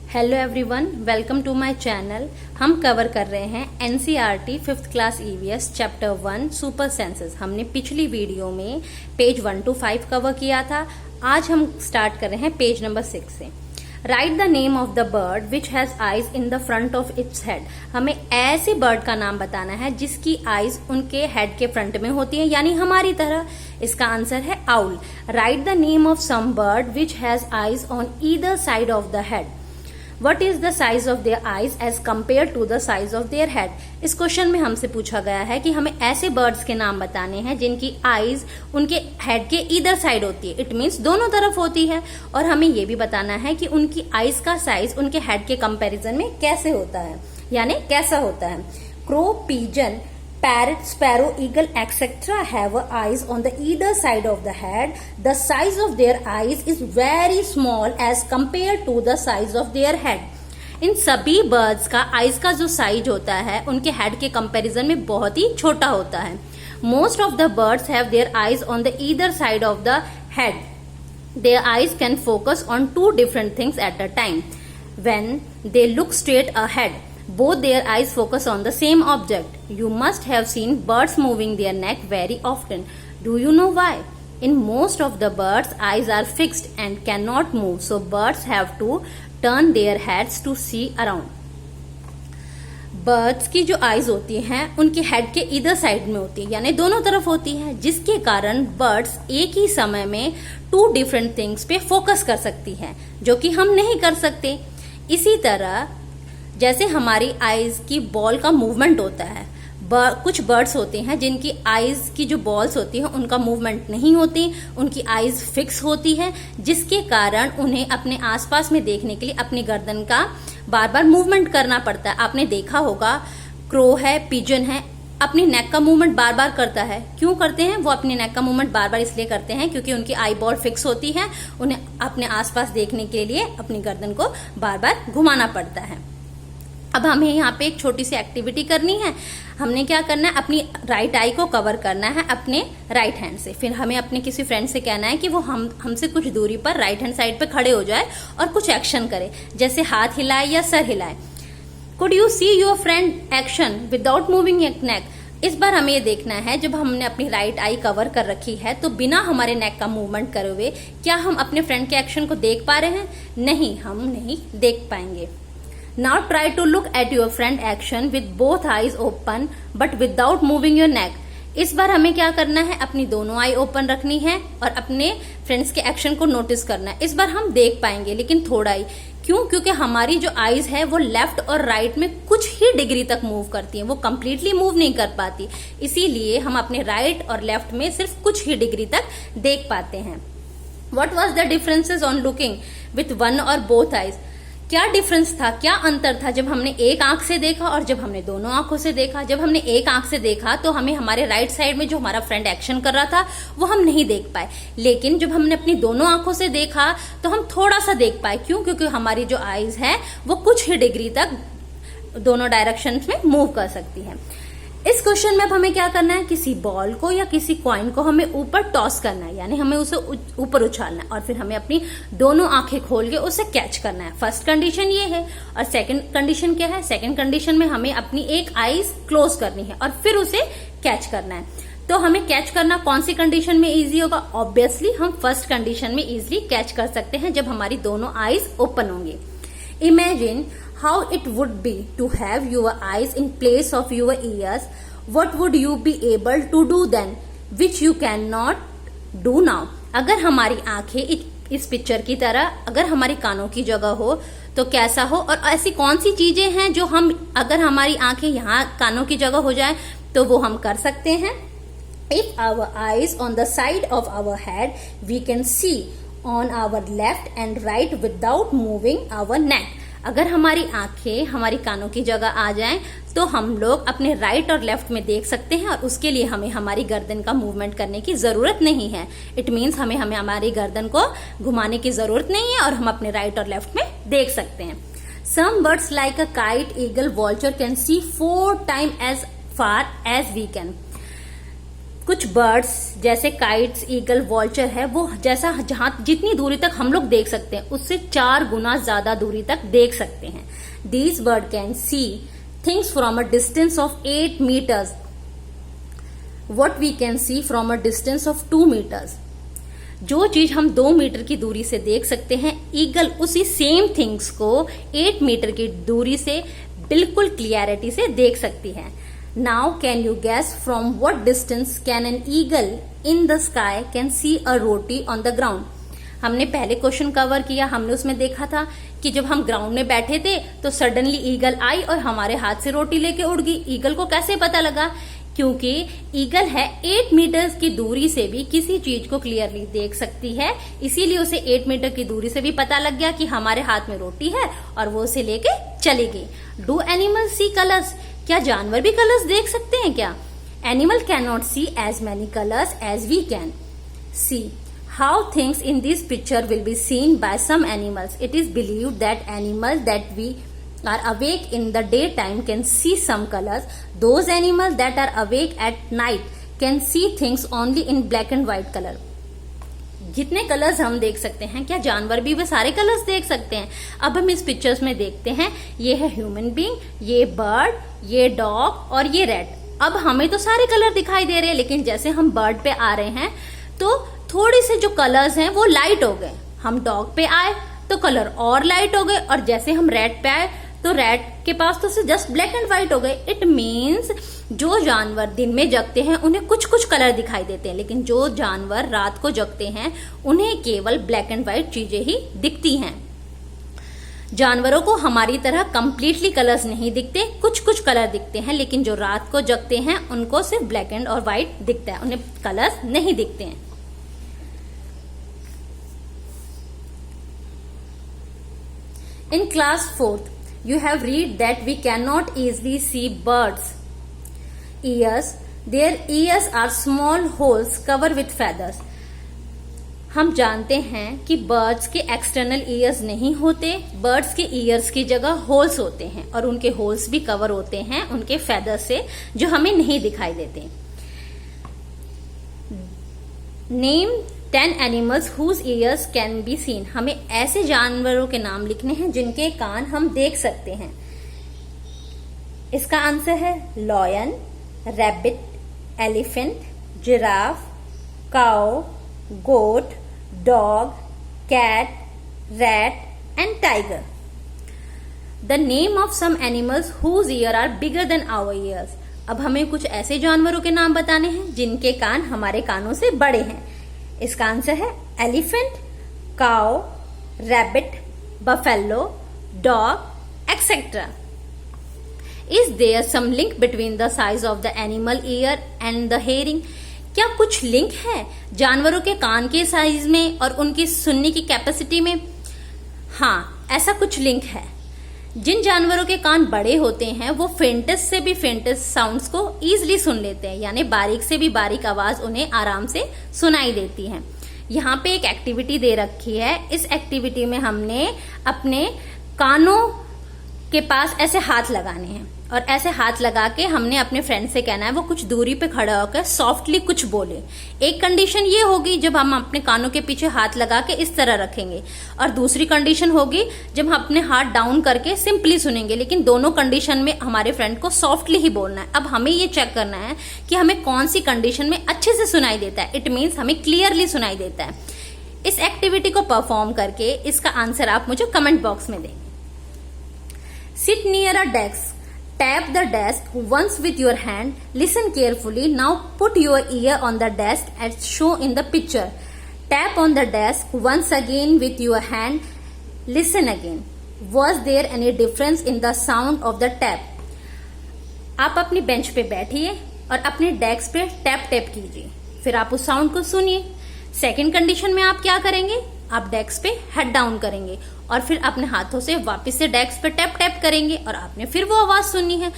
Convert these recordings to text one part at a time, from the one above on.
Hello everyone, welcome to my channel. हम cover कर रहे हैं NCERT 5th class EVS chapter 1 super senses. हमने पिछली वीडियो में पेज 1 to 5 कवर किया था। आज हम स्टार्ट कर रहे हैं पेज नंबर 6 से। Right the name of the bird which has eyes in the front of its head. हमें ऐसे बर्ड का नाम बताना है जिसकी आईज उनके हेड के फ्रंट में होती है, यानी हमारी तरह। इसका आंसर है owl. Write the name of some bird which has eyes on either side of the head. What is the size of their eyes as compared to the size of their head? इस question में हमसे पूछा गया है कि हमें ऐसे birds के नाम बताने हैं जिनकी आईज उनके हेड के ईदर साइड होती है, इट मीन्स दोनों तरफ होती है, और हमें ये भी बताना है कि उनकी आईज का साइज उनके हेड के कंपैरिजन में कैसे होता है, यानी कैसा होता है। Crow, pigeon, parrot, sparrow, eagle, etc. have eyes on the either side of the head. The size of their eyes is very small as compared to the size of their head. इन सभी birds का eyes का जो size होता है उनके head के comparison में बहुत ही छोटा होता है। Most of the birds have their eyes on the either side of the head. Their eyes can focus on two different things at a time. When they look straight ahead, both their eyes focus on the same object. You must have seen birds moving their neck very often. Do you know why? In most of the birds, eyes are fixed and cannot move, so birds have to turn their heads to see around. Birds की जो eyes होती हैं उनके head के इधर side में होती है, यानी दोनों तरफ होती है, जिसके कारण बर्ड्स एक ही समय में टू डिफरेंट थिंग्स पे फोकस कर सकती हैं, जो कि हम नहीं कर सकते। इसी तरह जैसे हमारी आईज की बॉल का मूवमेंट होता है, कुछ बर्ड्स होते हैं जिनकी आईज की जो बॉल्स होती है उनका मूवमेंट नहीं होती, उनकी आईज फिक्स होती है, जिसके कारण उन्हें अपने आसपास में देखने के लिए अपनी गर्दन का बार बार मूवमेंट करना पड़ता है। आपने देखा होगा, क्रो है, पिजन है, अपनी नेक का मूवमेंट बार बार करता है। क्यों करते हैं? वो अपनी नेक का मूवमेंट बार बार इसलिए करते हैं क्योंकि उनकी आई बॉल फिक्स होती है, उन्हें अपने आसपास देखने के लिए अपनी गर्दन को बार बार घुमाना पड़ता है। अब हमें यहाँ पे एक छोटी सी एक्टिविटी करनी है। हमने क्या करना है, अपनी राइट आई को कवर करना है अपने राइट हैंड से। फिर हमें अपने किसी फ्रेंड से कहना है कि वो हमसे कुछ दूरी पर राइट हैंड साइड पे खड़े हो जाए और कुछ एक्शन करे, जैसे हाथ हिलाए या सर हिलाए। Could you see your friend action without moving your neck. इस बार हमें ये देखना है, जब हमने अपनी राइट आई कवर कर रखी है तो बिना हमारे नेक का मूवमेंट करे हुए क्या हम अपने फ्रेंड के एक्शन को देख पा रहे हैं? नहीं, हम नहीं देख पाएंगे। Now try to look at your friend action with both eyes open but without moving your neck. इस बार हमें क्या करना है, अपनी दोनों आई ओपन रखनी है और अपने फ्रेंड्स के एक्शन को नोटिस करना है। इस बार हम देख पाएंगे, लेकिन थोड़ा ही। क्यों? क्योंकि हमारी जो आईज है वो लेफ्ट और राइट में कुछ ही डिग्री तक मूव करती है, वो कंप्लीटली मूव नहीं कर पाती। इसीलिए हम अपने राइट और लेफ्ट में सिर्फ कुछ ही डिग्री तक देख पाते हैं। What was the differences on looking with one or both eyes? क्या डिफरेंस था, क्या अंतर था जब हमने एक आंख से देखा और जब हमने दोनों आंखों से देखा। जब हमने एक आंख से देखा तो हमें हमारे राइट साइड में जो हमारा फ्रेंड एक्शन कर रहा था वो हम नहीं देख पाए, लेकिन जब हमने अपनी दोनों आंखों से देखा तो हम थोड़ा सा देख पाए। क्यों? क्योंकि हमारी जो आईज है वो कुछ ही डिग्री तक दोनों डायरेक्शन में मूव कर सकती है। इस क्वेश्चन में अब हमें क्या करना है, किसी बॉल को या किसी कॉइन को हमें ऊपर टॉस करना है, यानी हमें उसे ऊपर उछालना है और फिर हमें अपनी दोनों आंखें खोल के उसे कैच करना है। फर्स्ट कंडीशन ये है। और सेकंड कंडीशन क्या है? सेकंड कंडीशन में हमें अपनी एक आईज क्लोज करनी है और फिर उसे कैच करना है। तो हमें कैच करना कौन सी कंडीशन में इजी होगा? ऑब्वियसली हम फर्स्ट कंडीशन में इजिली कैच कर सकते हैं, जब हमारी दोनों आईज ओपन होंगी। Imagine how it would be to have your eyes in place of your ears. What would you be able to do then which you cannot do now? अगर हमारी आंखें इस पिक्चर की तरह अगर हमारी कानों की जगह हो तो कैसा हो, और ऐसी कौन सी चीजें हैं जो हम अगर हमारी आंखें यहाँ कानों की जगह हो जाए तो वो हम कर सकते हैं। If our eyes on the side of our head, we can see on our left and right without moving our neck. अगर हमारी आंखें हमारी कानों की जगह आ जाएं तो हम लोग अपने राइट और लेफ्ट में देख सकते हैं, और उसके लिए हमें हमारी गर्दन का मूवमेंट करने की जरूरत नहीं है। इट मीन्स हमें हमारी गर्दन को घुमाने की जरूरत नहीं है और हम अपने राइट और लेफ्ट में देख सकते हैं। Some birds like a kite, eagle, vulture can see 4 times as far as we can. कुछ बर्ड्स जैसे काइट्स, ईगल, वॉल्चर है, वो जैसा जहां जितनी दूरी तक हम लोग देख सकते हैं उससे 4 गुना ज्यादा दूरी तक देख सकते हैं. These bird can see things from a distance of 8 meters what we can see from a distance of 2 meters. जो चीज हम 2 मीटर की दूरी से देख सकते हैं, ईगल उसी सेम थिंग्स को 8 मीटर की दूरी से बिल्कुल क्लियरिटी से देख सकती है. Now can you gas from what distance can an eagle in the sky can see a roti on the ground. हमने पहले क्वेश्चन कवर किया, हमने उसमें देखा था कि जब हम ग्राउंड में बैठे थे तो सडनली ईगल आई और हमारे हाथ से रोटी लेके उड़ गई. ईगल को कैसे पता लगा? क्योंकि ईगल है 8 मीटर की दूरी से भी किसी चीज को क्लियरली देख सकती है, इसीलिए उसे 8 मीटर की दूरी से भी पता लग गया कि हमारे हाथ में रोटी है और वो उसे लेके चली गई. Do animal see colours? क्या जानवर भी कलर्स देख सकते हैं क्या? Animal can not see as many colours as we can see. How things in this picture will be seen by some animals. It is believed that animals that we are awake in the daytime can see some colors. Those animals that are awake at night can see things only in black and white color. जितने colours हम देख सकते हैं, क्या जानवर भी वे सारे colours देख सकते हैं? अब हम इस पिक्चर्स में देखते हैं. ये है ह्यूमन बीइंग, ये बर्ड, ये डॉग और ये रैट. अब हमें तो सारे कलर दिखाई दे रहे हैं, लेकिन जैसे हम बर्ड पे आ रहे हैं तो थोड़े से जो कलर्स हैं वो लाइट हो गए. हम डॉग पे आए तो कलर और लाइट हो गए, और जैसे हम रैट पे आए तो रैट के पास तो जस्ट ब्लैक एंड व्हाइट हो गए. इट मीन्स जो जानवर दिन में जगते हैं उन्हें कुछ कुछ कलर दिखाई देते हैं, लेकिन जो जानवर रात को जगते हैं उन्हें केवल ब्लैक एंड व्हाइट चीजें ही दिखती हैं. जानवरों को हमारी तरह कंप्लीटली कलर्स नहीं दिखते, कुछ कुछ कलर दिखते हैं, लेकिन जो रात को जगते हैं उनको सिर्फ ब्लैक एंड और व्हाइट दिखता है, उन्हें कलर्स नहीं दिखते हैं. In class 4th, you have read that we cannot easily see birds' ears. Their ears are small holes covered with feathers. हम जानते हैं कि बर्ड्स के एक्सटर्नल ईयर्स नहीं होते, बर्ड्स के ईयर्स की जगह होल्स होते हैं, और उनके होल्स भी कवर होते हैं उनके फेदर से, जो हमें नहीं दिखाई देते. Name 10 animals whose ears can be seen. हमें ऐसे जानवरों के नाम लिखने हैं जिनके कान हम देख सकते हैं. इसका आंसर है lion, rabbit, elephant, giraffe, cow, goat, dog, cat, rat and tiger. The name of some animals whose ear are bigger than our ears. अब हमें कुछ ऐसे जानवरों के नाम बताने हैं जिनके कान हमारे कानों से बड़े हैं. इसका आंसर है elephant, cow, rabbit, buffalo, dog et cetera. Is there some link between the size of the animal ear and the hearing. क्या कुछ लिंक है जानवरों के कान के साइज में और उनकी सुनने की कैपेसिटी में? हाँ, ऐसा कुछ लिंक है. जिन जानवरों के कान बड़े होते हैं वो फेंटेस्ट से भी फेंटेस्ट साउंड्स को इजीली सुन लेते हैं, यानी बारीक से भी बारीक आवाज उन्हें आराम से सुनाई देती है. यहाँ पे एक एक्टिविटी दे रखी है. इस एक्टिविटी में हमने अपने कानों के पास ऐसे हाथ लगाने हैं, और ऐसे हाथ लगा के हमने अपने फ्रेंड से कहना है वो कुछ दूरी पे खड़ा होकर सॉफ्टली कुछ बोले. एक कंडीशन ये होगी जब हम अपने कानों के पीछे हाथ लगा के इस तरह रखेंगे, और दूसरी कंडीशन होगी जब हम अपने हाथ डाउन करके सिंपली सुनेंगे. लेकिन दोनों कंडीशन में हमारे फ्रेंड को सॉफ्टली ही बोलना है. अब हमें ये चेक करना है कि हमें कौन सी कंडीशन में अच्छे से सुनाई देता है. इट मीन्स हमें क्लियरली सुनाई देता है. इस एक्टिविटी को परफॉर्म करके इसका आंसर आप मुझे कमेंट बॉक्स में देंगे. Seat near a desk. Tap the desk once with your hand. Listen carefully. Now put your ear on the desk as shown in the picture. Tap on the desk once again with your hand. Listen again. Was there any difference in the sound of the tap? आप अपनी bench पे बैठिए और अपने desk पे tap tap कीजिए, फिर आप उस साउंड को सुनिए. सेकेंड कंडीशन में आप क्या करेंगे? आप डेस्क पे हेड डाउन करेंगे और फिर अपने हाथों से वापस से डेस्क पे टैप टैप करेंगे, और आपने फिर वो आवाज सुननी है.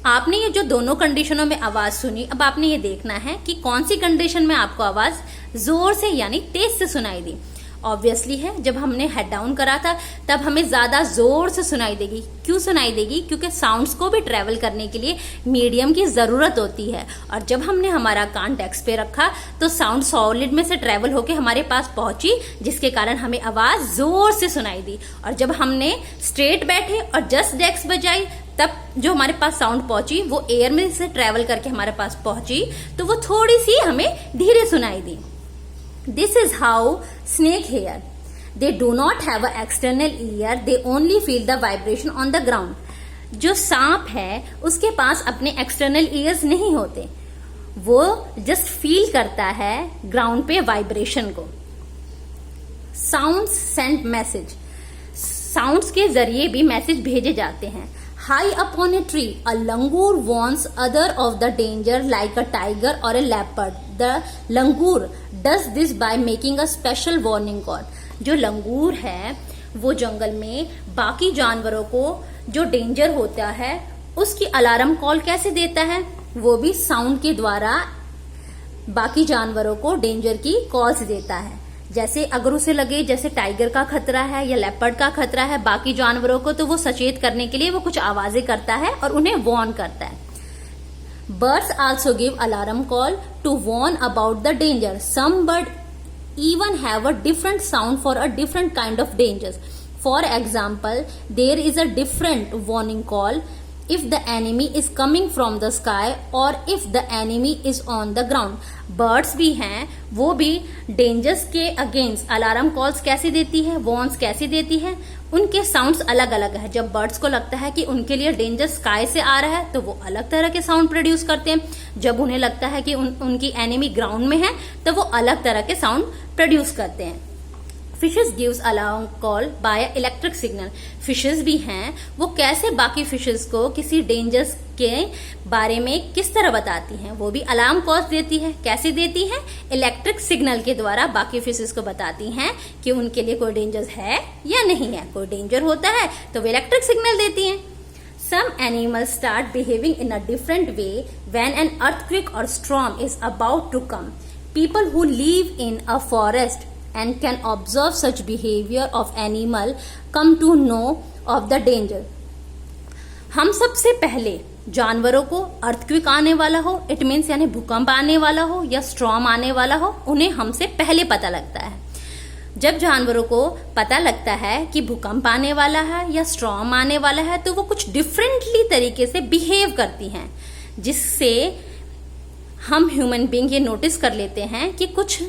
आपने ये जो दोनों कंडीशनों में आवाज सुनी, अब आपने ये देखना है कि कौन सी कंडीशन में आपको आवाज जोर से यानी तेज से सुनाई दी, ऑब्वियसली है, जब हमने हेड डाउन करा था तब हमें ज्यादा जोर से सुनाई देगी। क्यों सुनाई देगी? क्योंकि साउंड्स को भी ट्रेवल करने के लिए मीडियम की जरूरत होती है, और जब हमने हमारा कान डेस्क पे रखा तो साउंड सॉलिड में से ट्रेवल होके हमारे पास पहुंची, जिसके कारण हमें आवाज जोर से सुनाई दी। और जब हमने स्ट्रेट बैठे और जस्ट डेस्क बजाई तब जो हमारे पास साउंड पहुंची वो एयर में से ट्रेवल करके हमारे पास पहुंची, तो वो थोड़ी सी हमें धीरे सुनाई दी। This is how snake hear, they do not have a external ear, they only feel the vibration on the ground. जो सांप है उसके पास अपने एक्सटर्नल ईयर्स नहीं होते, वो जस्ट फील करता है ग्राउंड पे वाइब्रेशन को। साउंड्स सेंड मैसेज, साउंड्स के जरिए भी मैसेज भेजे जाते हैं। High upon a tree, a langur warns other of the danger like a tiger or a leopard. The langur does this by making a special warning call. जो लंगूर है वो जंगल में बाकी जानवरों को जो डेंजर होता है उसकी अलार्म कॉल कैसे देता है? वो भी साउंड के द्वारा बाकी जानवरों को डेंजर की कॉल्स देता है। जैसे अगर उसे लगे जैसे टाइगर का खतरा है या लेपर्ड का खतरा है बाकी जानवरों को, तो वो सचेत करने के लिए वो कुछ आवाजें करता है और उन्हें वार्न करता है। Birds also give alarm call to warn about the danger. Some bird even have a different sound for a different kind of dangers. For example, there is a different warning call if the enemy is coming from the sky or if the enemy is on the ground. Birds भी हैं, वो भी dangers के against alarm calls कैसे देती है, warns कैसे देती है, उनके साउंड्स अलग अलग है। जब बर्ड्स को लगता है कि उनके लिए डेंजर स्काई से आ रहा है तो वो अलग तरह के साउंड प्रोड्यूस करते हैं। जब उन्हें लगता है कि उनकी एनिमी ग्राउंड में है तो वो अलग तरह के साउंड प्रोड्यूस करते हैं। Fishes gives alarm call by electric signal. Fishes भी हैं, वो कैसे बाकी फिशेस को किसी डेंजर्स के बारे में किस तरह बताती हैं, वो भी अलार्म कॉल्स देती है। कैसे देती है? इलेक्ट्रिक सिग्नल के द्वारा बाकी फिशेस को बताती हैं कि उनके लिए कोई डेंजर है या नहीं है। कोई डेंजर होता है तो वो इलेक्ट्रिक सिग्नल देती हैं। Some animals start behaving in a different way when an earthquake or storm is about to come. People who live in a forest and can observe such behavior of animal come to know of the danger. हम सबसे पहले जानवरों को earthquake आने वाला हो, it means यानी भूकंप आने वाला हो या स्ट्रॉम आने वाला हो, उन्हें हमसे पहले पता लगता है। जब जानवरों को पता लगता है कि भूकंप आने वाला है या स्ट्रॉम आने वाला है तो वो कुछ डिफरेंटली तरीके से बिहेव करती हैं, जिससे हम ह्यूमन बीइंग ये नोटिस कर लेते हैं कि कुछ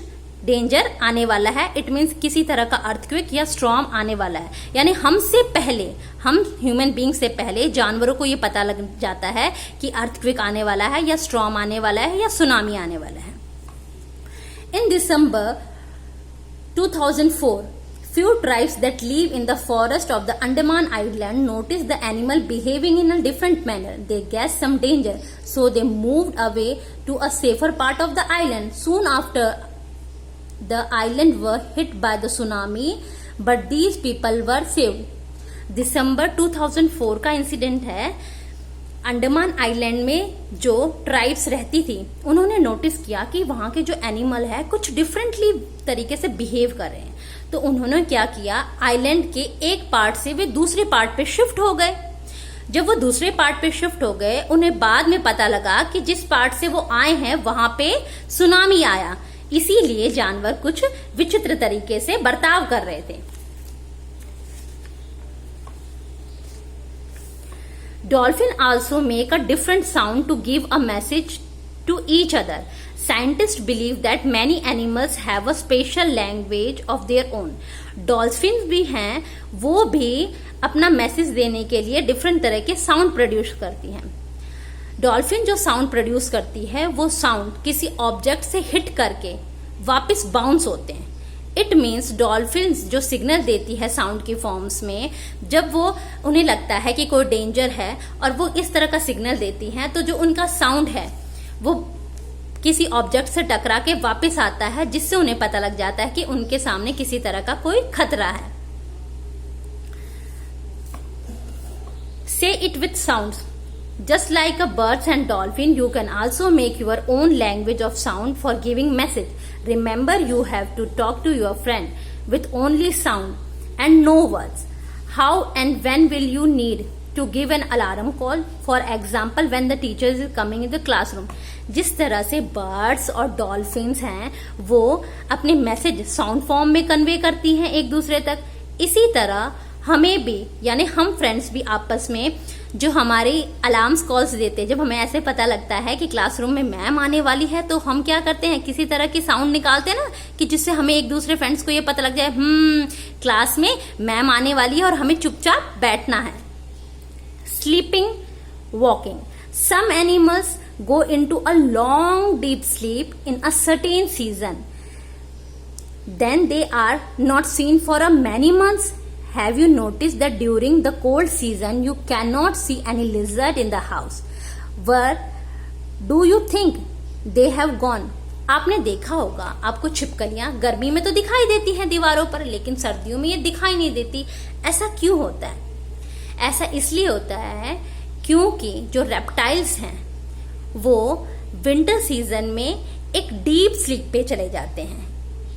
डेंजर आने वाला है। इट मीन्स किसी तरह का अर्थक्वेक या स्ट्रॉम आने वाला है। यानी हमसे पहले, हम ह्यूमन बीइंग से पहले जानवरों को ये पता लग जाता है कि अर्थक्वेक आने वाला है या स्ट्रॉम आने वाला है या सुनामी आने वाला है। इन दिसंबर 2004, few tribes that live in the forest of the Andaman Island noticed the animal behaving in a different manner. They guessed some danger, so they moved away to a safer part of the island. Soon after, the island were hit by the tsunami, but these people were saved. दिसंबर 2004 का incident है। Andaman island में जो tribes रहती थी उन्होंने notice किया कि वहां के जो एनिमल है कुछ डिफरेंटली तरीके से बिहेव कर रहे हैं। तो उन्होंने क्या किया, आइलैंड के एक पार्ट से वे दूसरे पार्ट पे शिफ्ट हो गए। जब वो दूसरे पार्ट पे शिफ्ट हो गए, उन्हें बाद में पता लगा कि जिस पार्ट से वो आए हैं वहां पे सुनामी आया, इसीलिए जानवर कुछ विचित्र तरीके से बर्ताव कर रहे थे। Dolphin also make a different sound to give a message to each other. Scientists believe that many animals have a special language of their own. Dolphins भी हैं, वो भी अपना मैसेज देने के लिए डिफरेंट तरह के साउंड प्रोड्यूस करती हैं। डॉल्फिन जो साउंड प्रोड्यूस करती है वो साउंड किसी ऑब्जेक्ट से हिट करके वापस बाउंस होते हैं। इट मीन्स डॉल्फिन्स जो सिग्नल देती है साउंड की फॉर्म्स में, जब वो उन्हें लगता है कि कोई डेंजर है और वो इस तरह का सिग्नल देती हैं, तो जो उनका साउंड है वो किसी ऑब्जेक्ट से टकरा के वापस आता है, जिससे उन्हें पता लग जाता है कि उनके सामने किसी तरह का कोई खतरा है। से it with sounds. Just like a birds and dolphin, you can also make your own language of sound for giving message. Remember, you have to talk to your friend. with only sound and no words. How and when will you need to give an alarm call? For example, when the teacher is coming in the classroom. जिस तरह से birds और dolphins हैं वो अपने message sound form में convey करती हैं एक दूसरे तक, इसी तरह हमें भी यानी हम फ्रेंड्स भी आपस में जो हमारी अलार्म्स कॉल्स देते हैं, जब हमें ऐसे पता लगता है कि क्लासरूम में मैम आने वाली है तो हम क्या करते हैं, किसी तरह की साउंड निकालते हैं ना, कि जिससे हमें एक दूसरे फ्रेंड्स को ये पता लग जाए क्लास में मैम आने वाली है और हमें चुपचाप बैठना है. Sleeping, walking. Some animals go into a long deep sleep in a certain season. Then they are not seen for a many months. Have you noticed that during the cold season you cannot see any lizard in the house? Where do you think they have gone? आपने देखा होगा, आपको छिपकलियां गर्मी में तो दिखाई देती हैं दीवारों पर, लेकिन सर्दियों में ये दिखाई नहीं देती. ऐसा क्यों होता है? ऐसा इसलिए होता है क्योंकि जो रेप्टाइल्स हैं वो विंटर सीजन में एक डीप स्लीप पे चले जाते हैं,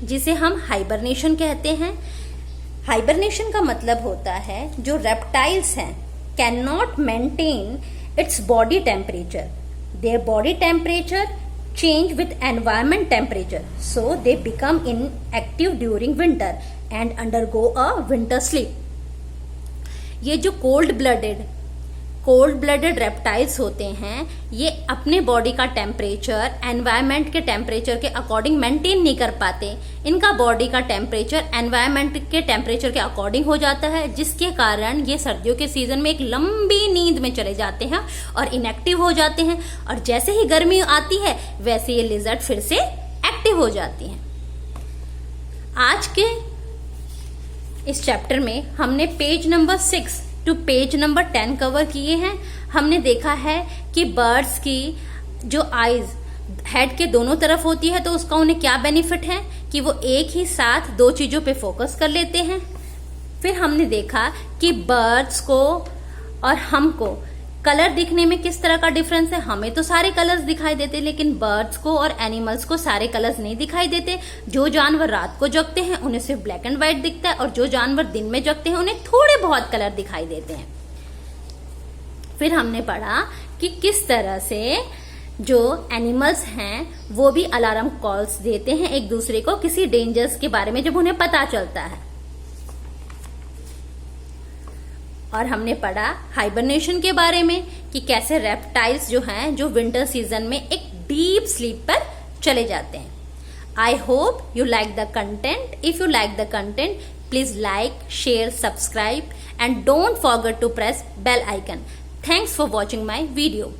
जिसे हम हाइबरनेशन कहते हैं. हाइबरनेशन का मतलब होता है जो रेप्टाइल्स हैं can not maintain its body temperature. Their body temperature change with environment temperature, so they become inactive during winter and undergo a winter sleep. ये जो कोल्ड ब्लडेड रेप्टाइल्स होते हैं ये अपने बॉडी का टेम्परेचर एनवायरमेंट के temperature के according maintain नहीं कर पाते. इनका बॉडी का टेम्परेचर एनवायरमेंट के टेम्परेचर के अकॉर्डिंग हो जाता है, जिसके कारण ये सर्दियों के सीजन में एक लंबी नींद में चले जाते हैं और इनएक्टिव हो जाते हैं. और जैसे ही गर्मी आती है वैसे ये लिजर्ड फिर से एक्टिव हो जाती हैं. आज के इस चैप्टर में हमने page number 6 to page number 10 cover किए हैं. हमने देखा है कि बर्ड्स की जो आईज हेड के दोनों तरफ होती है तो उसका उन्हें क्या बेनिफिट है कि वो एक ही साथ दो चीजों पे फोकस कर लेते हैं. फिर हमने देखा कि बर्ड्स को और हमको कलर दिखने में किस तरह का डिफरेंस है. हमें तो सारे कलर्स दिखाई देते, लेकिन बर्ड्स को और एनिमल्स को सारे कलर्स नहीं दिखाई देते. जो जानवर रात को जगते हैं उन्हें सिर्फ ब्लैक एंड व्हाइट दिखता है, और जो जानवर दिन में जगते हैं उन्हें थोड़े बहुत कलर दिखाई देते हैं. फिर हमने पढ़ा कि किस तरह से जो एनिमल्स हैं वो भी अलार्म कॉल्स देते हैं एक दूसरे को किसी डेंजर्स के बारे में जब उन्हें पता चलता है. और हमने पढ़ा हाइबरनेशन के बारे में कि कैसे रेप्टाइल्स जो हैं जो विंटर सीजन में एक डीप स्लीप पर चले जाते हैं. I hope you like the content. If you like the content please like, share, subscribe and don't forget to press bell icon. Thanks for watching my video.